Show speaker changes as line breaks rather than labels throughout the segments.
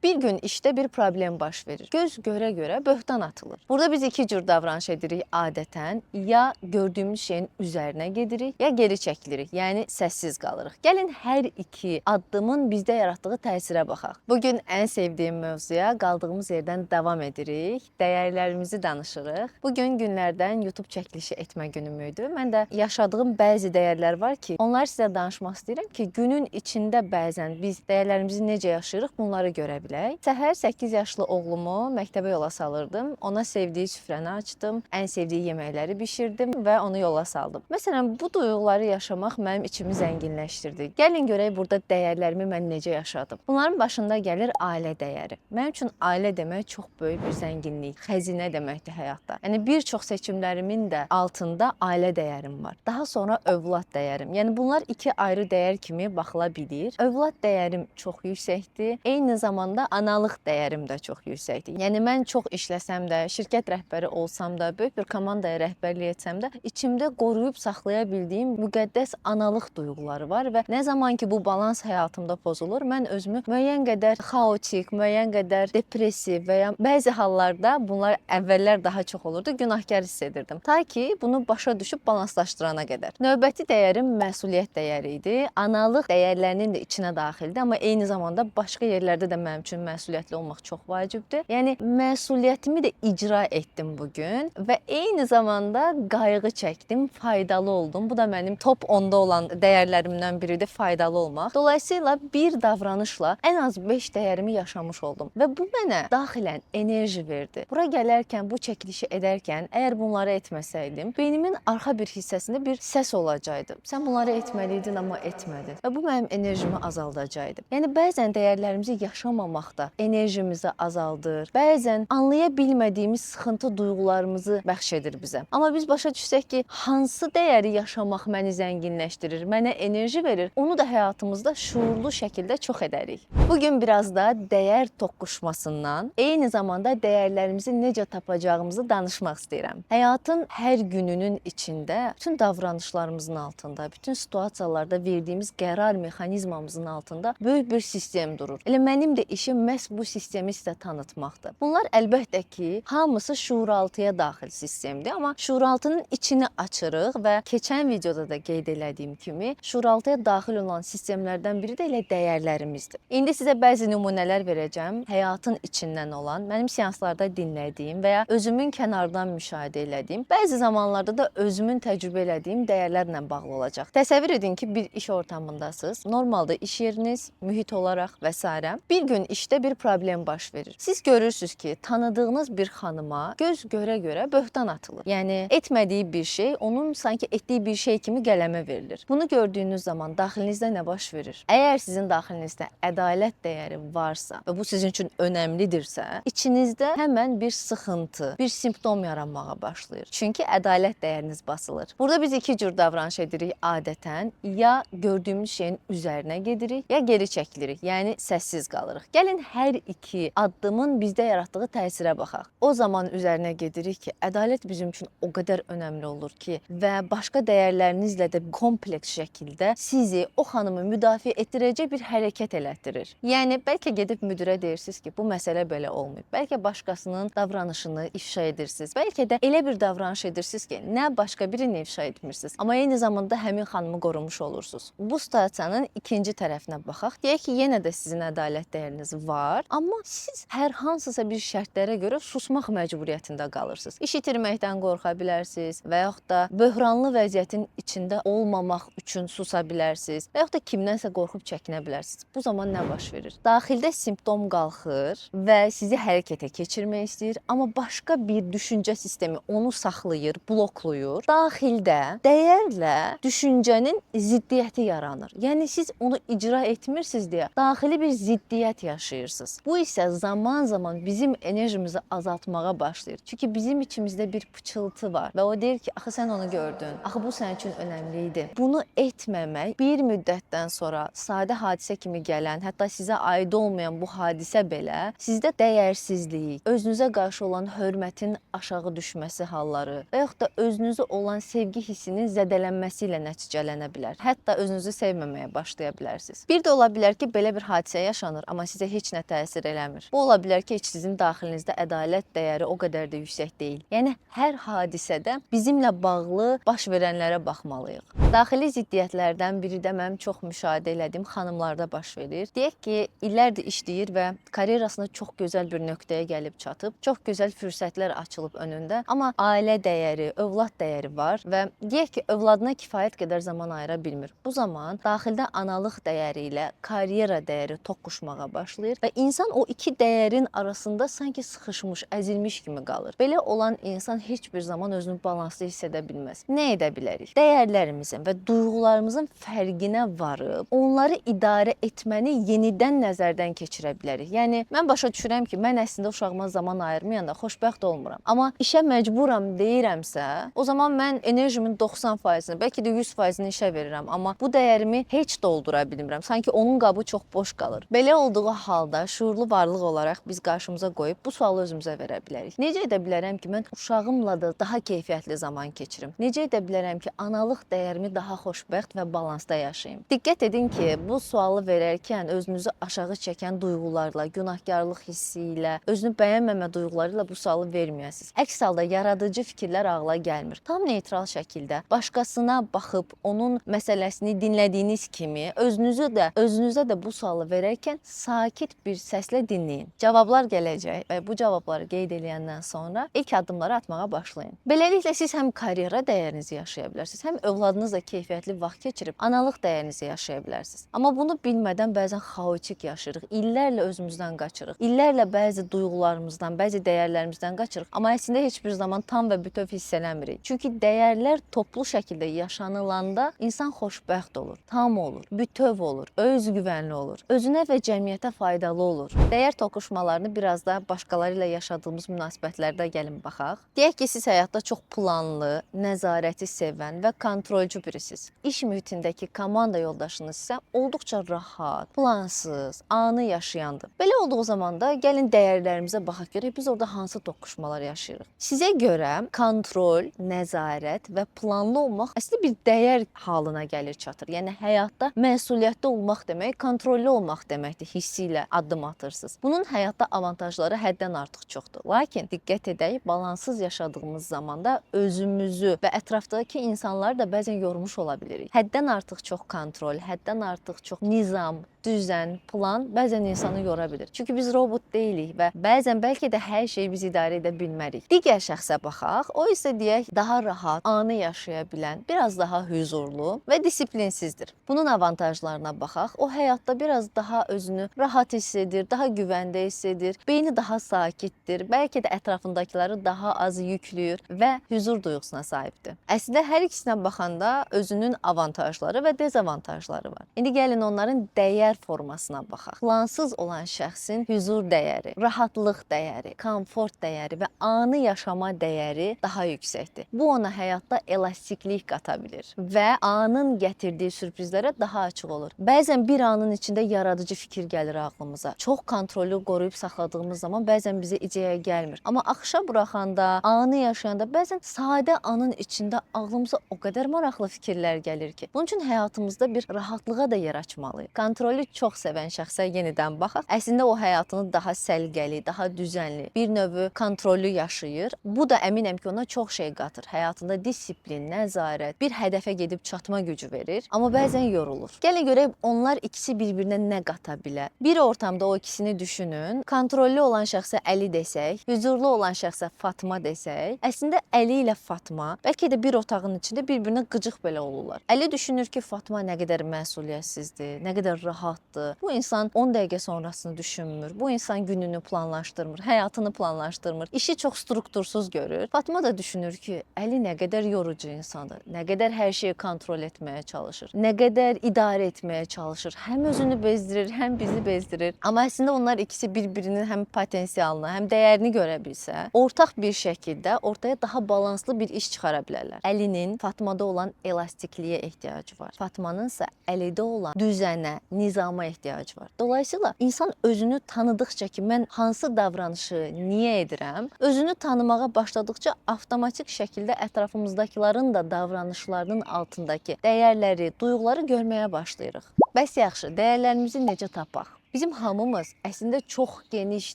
Bir gün işdə bir problem baş verir. Göz görə-görə böhtan atılır. Burada biz iki cür davranış edirik adətən. Ya gördüyümüz şeyin üzərinə gedirik, ya geri çəkilirik. Yəni səssiz qalırıq. Gəlin hər iki addımın bizdə yaratdığı təsirə baxaq. Bugün ən sevdiyim mövzuya qaldığımız yerdən davam edirik. Dəyərlərimizi danışırıq. Bugün günlərdən YouTube çəkilişi etmə günüm idi. Mən də yaşadığım bəzi dəyərlər var ki, onları sizə danışmaq istəyirəm ki, günün içində bəzən biz dəyərlərimizi necə yaşayırıq, bunları görə bilək. Səhər 8 yaşlı oğlumu məktəbə yola salırdım. Ona sevdiyi süfrəni açdım, ən sevdiyi yeməkləri bişirdim və onu yola saldım. Məsələn, bu duyğuları yaşamaq mənim içimi zənginləşdirdi. Gəlin görək burada dəyərlərimi mən necə yaşadım. Bunların başında gəlir ailə dəyəri. Mənim üçün ailə demək çox böyük bir zənginlik, xəzinə deməkdir həyatda. Yəni bir çox seçimlərimin də altında ailə dəyərim var. Daha sonra övlad dəyərim. Yəni bunlar iki ayrı dəyər kimi baxıla bilir. Övlad dəyərim çox yüksəkdir. Eyni zamanda analıq dəyərim də çox yüksəkdir. Yəni mən çox işləsəm də, şirkət rəhbəri olsam da, böyük bir komandaya rəhbərlik etsəm də, içimdə qoruyub saxlaya bildiyim müqəddəs analıq duyğuları var və nə zaman ki bu balans həyatımda pozulur, mən özümü müəyyən qədər xaotik, müəyyən qədər depressiv və ya bəzi hallarda bunlar əvvəllər daha çox olurdu, günahkar hiss edirdim. Ta ki bunu başa düşüb balanslaşdırana qədər. Növbəti dəyərim məsuliyyət dəyəri idi. Analıq dəyərlərinin də içinə daxildir, amma eyni zamanda başqa yerlərdə də mənim üçün məsuliyyətli olmaq çox vacibdir. Yəni məsuliyyətimi də icra etdim bu gün və eyni zamanda qayğı çəkdim, faydalı oldum. Bu da mənim top 10-da olan dəyərlərimdən biridir, faydalı olmaq. Dolayısıyla bir davranışla ən az 5 dəyərimi yaşamış oldum və bu mənə daxilən enerji verdi. Bura gələrkən, bu çəkilişi edərkən, əgər bunları etməsəydim, beynimin arxa bir hissəsində bir səs olacaqdı. Sən bunları etməliydin, amma etmədin və bu mənim enerjimi azaldacaqdı. Yəni bəzən dəyərlərimizi yaşamamaq da enerjimizi azaldır. Bəzən anlaya bilmədiyimiz sıxıntı duyğularımızı bəxş edir bizə. Amma biz başa düşsək ki, hansı dəyəri yaşamaq məni zənginləşdirir, mənə enerji verir, onu da həyatımızda şuurlu şəkildə çox edərik. Bugün biraz da dəyər toqquşmasından, eyni zamanda dəyərlərimizi necə tapacağımızı danışmaq istəyirəm. Həyatın hər gününün içində, bütün davranışlarımızın altında, bütün situasiyalarda verdiyimiz qərar mexanizmamızın altında böyük bir sistem durur. Elə mənim də işim məhz bu sistemi sizə tanıtmaqdır. Bunlar əlbəttə ki, hamısı şuuraltıya daxil sistemdir, amma şuuraltının içini açırıq və keçən videoda da qeyd elədiyim kimi, şuuraltıya daxil olan sistemlərdən biri də elə dəyərlərimizdir. İndi sizə bəzi nümunələr verəcəm, həyatın içindən olan, mənim seanslarda dinlədiyim və ya özümün kənardan müşahidə elədiyim, bəzi zamanlarda da özümün təcrübə elədiyim dəyərlərlə bağlı olacaq. Təsəvvür edin ki, bir iş ortamındasınız. Normalda iş yeriniz, mühit olaraq və s. Bir gün işdə bir problem baş verir. Siz görürsünüz ki, tanıdığınız bir xanıma göz görə-görə böhtan atılır. Yəni etmədiyi bir şey onun sanki etdiyi bir şey kimi qələmə verilir. Bunu gördüyünüz zaman daxilinizdə nə baş verir? Əgər sizin daxilinizdə ədalət dəyəri varsa və bu sizin üçün önəmlidirsə, içinizdə həmən bir sıxıntı, bir simptom yaranmağa başlayır. Çünki ədalət dəyəriniz basılır. Burada biz iki cür davranış edirik adətən. Ya gördüyümüz şeyin üzərinə gedirik, ya geri çəkilirik. Yəni səssiz qalırıq. Gəlin hər iki addımın bizdə yaratdığı təsirə baxaq. O zaman üzərinə gedirik ki, ədalət bizim üçün o qədər önəmli olur ki və başqa dəyərlərinizlə də kompleks şəkildə sizi o xanımı müdafiə etdirəcək bir hərəkət elətdirir. Yəni bəlkə gedib müdirə deyirsiniz ki, bu məsələ belə olmayıb. Bəlkə başqasının davranışını ifşa edirsiniz. Bəlkə də elə bir davranış edirsiniz ki, nə başqa birini ifşa etmirsiniz, amma eyni zamanda həmin xanımı qorumuş olursunuz. Bu situasiyanın ikinci tərəfinə baxaq. Deyək ki, yenə də sizin ədalət dəyəriniz var, amma siz hər hansısa bir şərtlərə görə susmaq məcburiyyətində qalırsınız. İş itirməkdən qorxa bilərsiniz və yaxud da böhranlı vəziyyətin içində olmamaq üçün susa bilərsiniz və yaxud da kimdənsə qorxub çəkinə bilərsiniz. Bu zaman nə baş verir? Daxildə simptom qalxır və sizi hərəkətə keçirmək istəyir, amma başqa bir düşüncə sistemi onu saxlayır, blokluyur. Daxildə dəyərlə düşüncənin ziddiyyəti yaranır. Yəni siz onu icra etmirsiniz deyə daxili bir ziddiyyət yaşayırsınız. Bu isə zaman-zaman bizim enerjimizi azaltmağa başlayır. Çünki bizim içimizdə bir pıçıltı var və o deyir ki, axı sən onu gördün, axı bu sənin üçün önəmli idi. Bunu etməmək bir müddətdən sonra sadə hadisə kimi gələn, hətta sizə aid olmayan bu hadisə belə sizdə dəyərsizlik, özünüzə qarşı olan hörmətin aşağı düşməsi halları və yaxud da özünüzə olan sevgi hissinin zədələnməsi ilə nəticələnə bilər. Hətta özünüzü sevməməyə başlaya bilərsiniz. Bir də ola bilər ki, belə bir hadisə yaşanır, amma sizə heç nə təsir eləmir. Bu ola bilər ki, heç sizin daxilinizdə ədalət dəyəri o qədər də yüksək deyil. Yəni hər hadisədə bizimlə bağlı baş verənlərə baxmalıyıq. Daxili ziddiyyətlərdən biri də mənim çox müşahidə elədiyim xanımlarda baş verir. Deyək ki, illərdir işləyir və karyerasında çox gözəl bir nöqtəyə gəlib çatıb, çox gözəl fürsətlər açılıb önündə, amma ailə dəyəri, övlad dəyəri var və deyək ki, övladına kifayət qədər zaman ayıra bilmir. Bu zaman daxildə analıq dəyəri ilə karyera dəyəri toqquşmağa başlayır və insan o iki dəyərin arasında sanki sıxışmış, əzilmiş kimi qalır. Belə olan insan heç bir zaman özünü balanslı hiss edə bilməz. Nə edə bilərik? Dəyərlərimizin və duyğularımızın fərqinə varıb, onları idarə etməni yenidən nəzərdən keçirə bilərik. Yəni mən başa düşürəm ki, mən əslində uşağıma zaman ayırmayanda xoşbəxt olmuram. Amma işə məcburam deyirəmsə, o zaman mən enerjimin 90%-ni, bəlkə də 100%-ni işə verirəm, amma bu dəyərimi heç doldura bilmirəm. Sanki onun qabı çox boş qalır. Belə olduğu halda şuurlu varlıq olaraq biz qarşımıza qoyub bu sualı özümüzə verə bilərik. Necə edə bilərəm ki, mən uşağımla da daha keyfiyyətli zaman keçirim? Necə edə bilərəm ki, analıq dəyərimi daha xoşbəxt və balansda yaşayım? Diqqət edin ki, bu sualı verərkən özünüzü aşağı çəkən duyğularla, günahkarlıq hissi ilə, özünü bəyənməmə duyğuları ilə bu sualı verməyəsiniz. Əks halda yaradıcı fikirlər ağla gəlmir. Tam neytral şəkildə başqasına baxıb onun məsələsini dinlədiyiniz kimi özünüzə də bu sualı verərkən sakit bir səslə dinləyin. Cavablar gələcək və bu cavabları qeyd edəndən sonra ilk addımları atmağa başlayın. Beləliklə siz həm karyera dəyərinizi yaşaya bilərsiniz, həm övladınızla keyfiyyətli vaxt keçirib analıq dəyərinizi yaşaya bilərsiniz. Amma bunu bilmədən bəzən xaotik yaşayırıq. İllərlə özümüzdən qaçırıq. İllərlə bəzi duyğularımızdan, bəzi dəyərlərimizdən qaçırıq. Amma əslində heç bir zaman tam və bütöv hiss eləmirik. Çünki dəyərlər toplu şəkildə yaşanılanda insan xoşbəxt olur, tam olur, bütöv olur, özgüvənli olur, özünə və cəmiyyətə faydalı olur. Dəyər toqquşmalarını biraz da başqaları ilə yaşadığımız münasibətlərdə gəlin baxaq. Deyək ki, siz həyatda çox planlı, nəzarəti sevən və kontrolcu birisiniz. İş mühitindəki komanda yoldaşınız isə olduqca rahat, plansız, anı yaşayandır. Belə olduğu zaman da gəlin dəyərlərimizə baxaq görək biz orada hansı toqquşmalar yaşayırıq. Sizə görə kontrol, nəzarət və planlı olmaq əslində bir dəyər halına gəlir çatır. Yəni həyatda məsuliyyətli olmaq demək, kontrollü olmaq deməkdir hissi ilə addım atırsınız. Bunun həyatda avantajları həddən artıq çoxdur. Lakin diqqət edək, balanssız yaşadığımız zamanda özümüzü və ətrafdakı insanları da bəzən yormuş ola bilirik. Həddən artıq çox kontrol, həddən artıq çox nizam, düzən, plan bəzən insanı yora bilir. Çünki biz robot deyilik və bəzən bəlkə də hər şeyi biz idarə edə bilmərik. Digər şəxsə baxaq, o isə deyək daha rahat, anı yaşaya bilən, biraz daha huzurlu və disiplinsizdir. Bunun avantajlarına baxaq, o həyatda biraz daha özünü rahat hiss edir, daha güvəndə hiss edir, beyni daha sakitdir, bəlkə də ətrafındakiləri daha az yükləyir və huzur duyğusuna sahibdir. Əslində hər ikisinə baxanda özünün avantajları və dezavantajları var. İndi gəlin onların dəyər formasına baxaq. Plansız olan şəxsin huzur dəyəri, rahatlıq dəyəri, komfort dəyəri və anı yaşama dəyəri daha yüksəkdir. Bu ona həyatda elastiklik qata bilir və anın gətirdiyi sürprizlərə daha açıq olur. Bəzən bir anın içində yaradıcı fikir gəlir ağlımıza. Çox kontrolü qoruyub saxladığımız zaman bəzən bizə ideya gəlmir. Amma axışa buraxanda, anı yaşayanda bəzən sadə anın içində ağlımıza o qədər maraqlı fikirlər gəlir ki, bunun üçün həyatımızda bir rahatlığa da yer açmalıyıq. Kontrolü çox sevən şəxsə yenidən baxaq. Əslində o həyatını daha səliqəli, daha düzənli, bir növ kontrollü yaşayır. Bu da əminəm ki, ona çox şey qatır. Həyatında disiplin, nəzarət, bir hədəfə gedib çatma gücü verir. Amma bəzən yorulur. Gəlin görək onlar ikisi bir-birinə nə qata bilər. Bir ortamda o ikisini düşünün. Kontrollü olan şəxsə Əli desək, huzurlu olan şəxsə Fatma desək, əslində Əli ilə Fatma bəlkə də bir otağın içində bir-birinə qıcıq belə olurlar. Əli düşünür ki, Fatma nə qədər məsuliyyətsizdir, nə qədər rahatdır. Bu insan 10 dəqiqə sonrasını düşünmür. Bu insan gününü planlaşdırmır, həyatını planlaşdırmır. İşi çox struktursuz görür. Fatma da düşünür ki, Əli nə qədər yorucu insandır. Nə qədər hər şeyi kontrol etməyə çalışır. Nə qədər idarə etməyə çalışır. Həm özünü bezdirir, həm bizi bezdirir. Amma əslində onlar ikisi bir-birinin həm potensialını, həm dəyərini görə bilsə, ortaq bir şəkildə ortaya daha balanslı bir iş çıxara bilərlər. Əlinin Fatmada olan elastikliyə ehtiyacı var. Fatmanın isə Əlidə olan düzənə, nizama ehtiyacı var. Dolayısıyla insan özünü tanıdıqca ki, mən hansı davranışı niyə edirəm, özünü tanımağa başladıqca avtomatik şəkildə ətrafımızdakilərin da davranışlarının altındakı dəyərləri, duyğuları görməyə başlayırıq. Bəs yaxşı, dəyərlərimizi necə tapaq? Bizim hamımız əslində çox geniş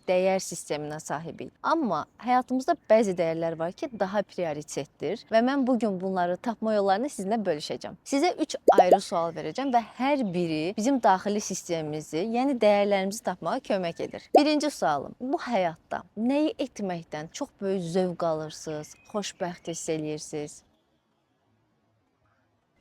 dəyər sisteminə sahibik. Amma həyatımızda bəzi dəyərlər var ki, daha prioritetdir və mən bu gün bunları tapma yollarını sizinlə bölüşəcəm. Sizə 3 ayrı sual verəcəm və hər biri bizim daxili sistemimizi, yəni dəyərlərimizi tapmağa kömək edir. Birinci sualım: bu həyatda nəyi etməkdən çox böyük zövq alırsınız, xoşbəxt hiss edirsiniz?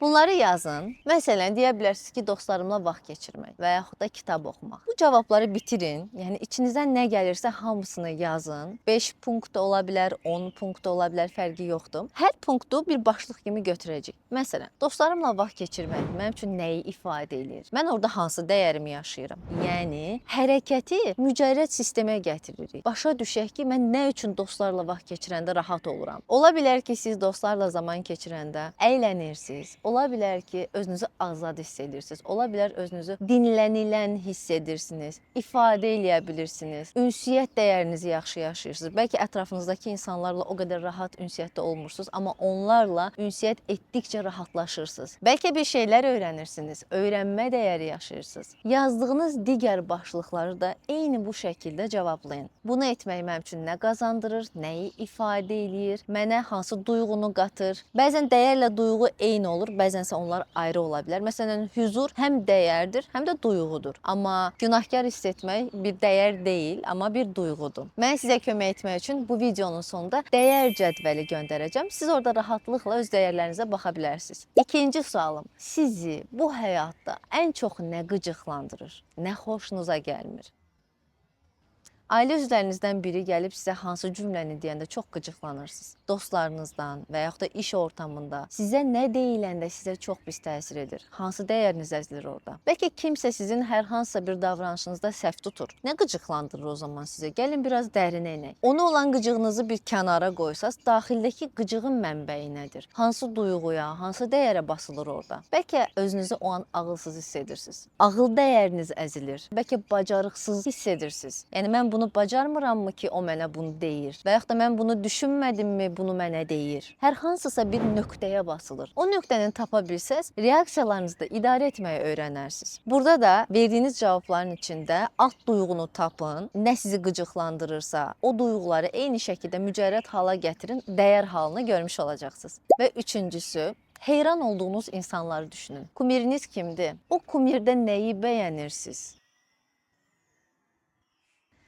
Bunları yazın. Məsələn, deyə bilərsiniz ki, dostlarımla vaxt keçirmək və yaxud da kitab oxumaq. Bu cavabları bitirin. Yəni içinizdən nə gəlirsə hamısını yazın. 5 punkt ola bilər, 10 punkt ola bilər, fərqi yoxdur. Hər punktu bir başlıq kimi götürəcəyik. Məsələn, dostlarımla vaxt keçirmək mənim üçün nəyi ifadə edir? Mən orada hansı dəyərimi yaşayıram? Yəni hərəkəti mücərrəd sistemə gətiririk. Başa düşək ki, mən nə üçün dostlarla vaxt keçirəndə rahat oluram? Ola bilər ki, siz dostlarla zaman keçirəndə əylənirsiniz. Ola bilər ki, özünüzü azad hiss edirsiniz. Ola bilər özünüzü dinlənilən hiss edirsiniz. İfadə eləyə bilirsiniz. Ünsiyyət dəyərinizi yaxşı yaşayırsınız. Bəlkə ətrafınızdakı insanlarla o qədər rahat ünsiyyətdə olmursunuz, amma onlarla ünsiyyət etdikcə rahatlaşırsınız. Bəlkə bir şeylər öyrənirsiniz. Öyrənmə dəyəri yaşayırsınız. Yazdığınız digər başlıqları da eyni bu şəkildə cavablayın. Bunu etmək mənim üçün nə qazandırır, nəyi ifadə eləyir, mənə hansı duyğunu qatır? Bəzən dəyərlə duyğu eyni olur, bəzənsə onlar ayrı ola bilər. Məsələn, hüzur həm dəyərdir, həm də duyğudur. Amma günahkar hiss etmək bir dəyər deyil, amma bir duyğudur. Mən sizə kömək etmək üçün bu videonun sonunda dəyər cədvəli göndərəcəm. Siz orada rahatlıqla öz dəyərlərinizə baxa bilərsiniz. İkinci sualım: sizi bu həyatda ən çox nə qıcıqlandırır, nə xoşunuza gəlmir? Ailə üzvlərinizdən biri gəlib sizə hansı cümləni deyəndə çox qıcıqlanırsınız. Dostlarınızdan və yaxud da iş ortamında sizə nə deyiləndə sizə çox pis təsir edir. Hansı dəyəriniz əzilir orada? Bəlkə kimsə sizin hər hansısa bir davranışınızda səhv tutur. Nə qıcıqlandırır o zaman sizə? Gəlin biraz dərinə enək. Ona olan qıcığınızı bir kənara qoysaz, daxildəki qıcığın mənbəyi nədir? Hansı duyğuya, hansı dəyərə basılır orada? Bəlkə özünüzü o an ağılsız hiss edirsiniz. Ağıl dəyəriniz əzilir. Bəlkə bacarıqsız hiss edirsiniz. Yəni mən bunu bacarmırammı ki, o mənə bunu deyir? Və yaxud da mən bunu düşünmədimmi, bunu mənə deyir? Hər hansısa bir nöqtəyə basılır. O nöqtəni tapa bilsəz, reaksiyalarınızı da idarə etməyi öyrənərsiniz. Burada da verdiyiniz cavabların içində alt duyğunu tapın, nə sizi qıcıqlandırırsa, o duyğuları eyni şəkildə mücərrəd hala gətirin, dəyər halını görmüş olacaqsınız. Və üçüncüsü, heyran olduğunuz insanları düşünün. Kumiriniz kimdir? O kumirdə nəyi bəyənirsiniz?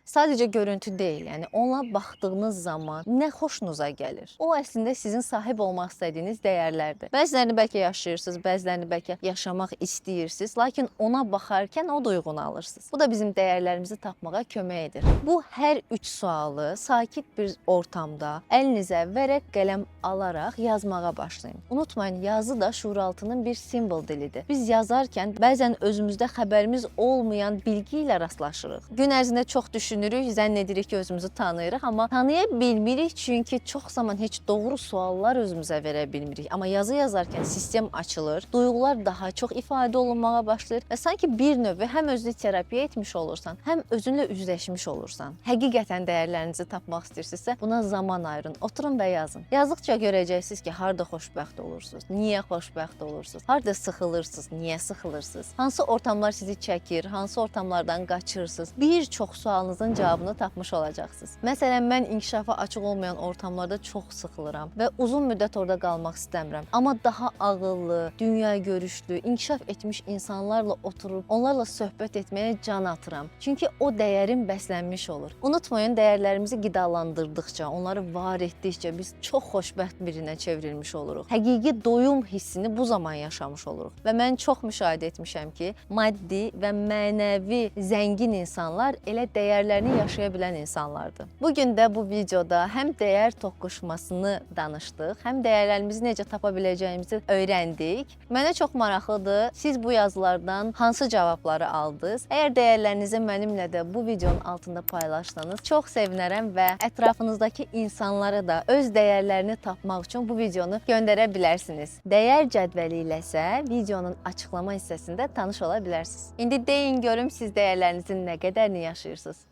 Sadəcə görüntü deyil, yəni ona baxdığınız zaman nə xoşunuza gəlir? O əslində sizin sahib olmaq istədiyiniz dəyərlərdir. Bəzilərini bəlkə yaşayırsınız, bəzilərini bəlkə yaşamaq istəyirsiniz, lakin ona baxarkən o duyğunu alırsınız. Bu da bizim dəyərlərimizi tapmağa kömək edir. Bu hər 3 sualı sakit bir ortamda əlinizə vərəq qələm alaraq yazmağa başlayın. Unutmayın, yazı da şuuraltının bir simvol dilidir. Biz yazarkən bəzən özümüzdə xəbərimiz olmayan bilgi ilə rastlaşırıq. Gün ərzində çox düşünürük, zənn edirik ki, özümüzü tanıyırıq, amma tanıya bilmirik çünki çox zaman heç doğru suallar özümüzə verə bilmirik. Amma yazı yazarkən sistem açılır, duyğular daha çox ifadə olunmağa başlayır və sanki bir növ həm özünü terapiya etmiş olursan, həm özünlə üzləşmiş olursan. Həqiqətən dəyərlərinizi tapmaq istəyirsinizsə, buna zaman ayırın, oturun və yazın. Yazdıqca görəcəksiniz ki, harda xoşbəxt olursunuz, niyə xoşbəxt olursunuz, harda sıxılırsınız, niyə sıxılırsınız, hansı ortamlar sizi çəkir, hansı ortamlardan qaçırsınız. Bir çox sualınızın cavabını tapmış olacaqsınız. Məsələn, mən inkişafa açıq olmayan ortamlarda çox sıxılıram və uzun müddət orada qalmaq istəmirəm. Amma daha ağıllı, dünya görüşlü, inkişaf etmiş insanlarla oturub, onlarla söhbət etməyə can atıram. Çünki o dəyərim bəslənmiş olur. Unutmayın, dəyərlərimizi qidalandırdıqca, onları var etdikcə biz çox xoşbəxt birinə çevrilmiş oluruq. Həqiqi doyum hissini bu zaman yaşamış oluruq. Və mən çox müşahidə etmişəm ki, maddi və mənəvi zəngin insanlar elə dəyərlərini yaşaya bilən insanlardır. Bugün də bu videoda həm dəyər toqquşmasını danışdıq, həm dəyərlərimizi necə tapa biləcəyimizi öyrəndik. Mənə çox maraqlıdır. Siz bu yazılardan hansı cavabları aldınız? Əgər dəyərlərinizi mənimlə də bu videonun altında paylaşsanız, çox sevinərəm və ətrafınızdakı insanlara da öz dəyərlərini tapmaq üçün bu videonu göndərə bilərsiniz. Dəyər cədvəli ilə isə videonun açıqlama hissəsində tanış ola bilərsiniz. İndi deyin görüm siz dəyərlərinizin nə qədərini yaşayırsınız?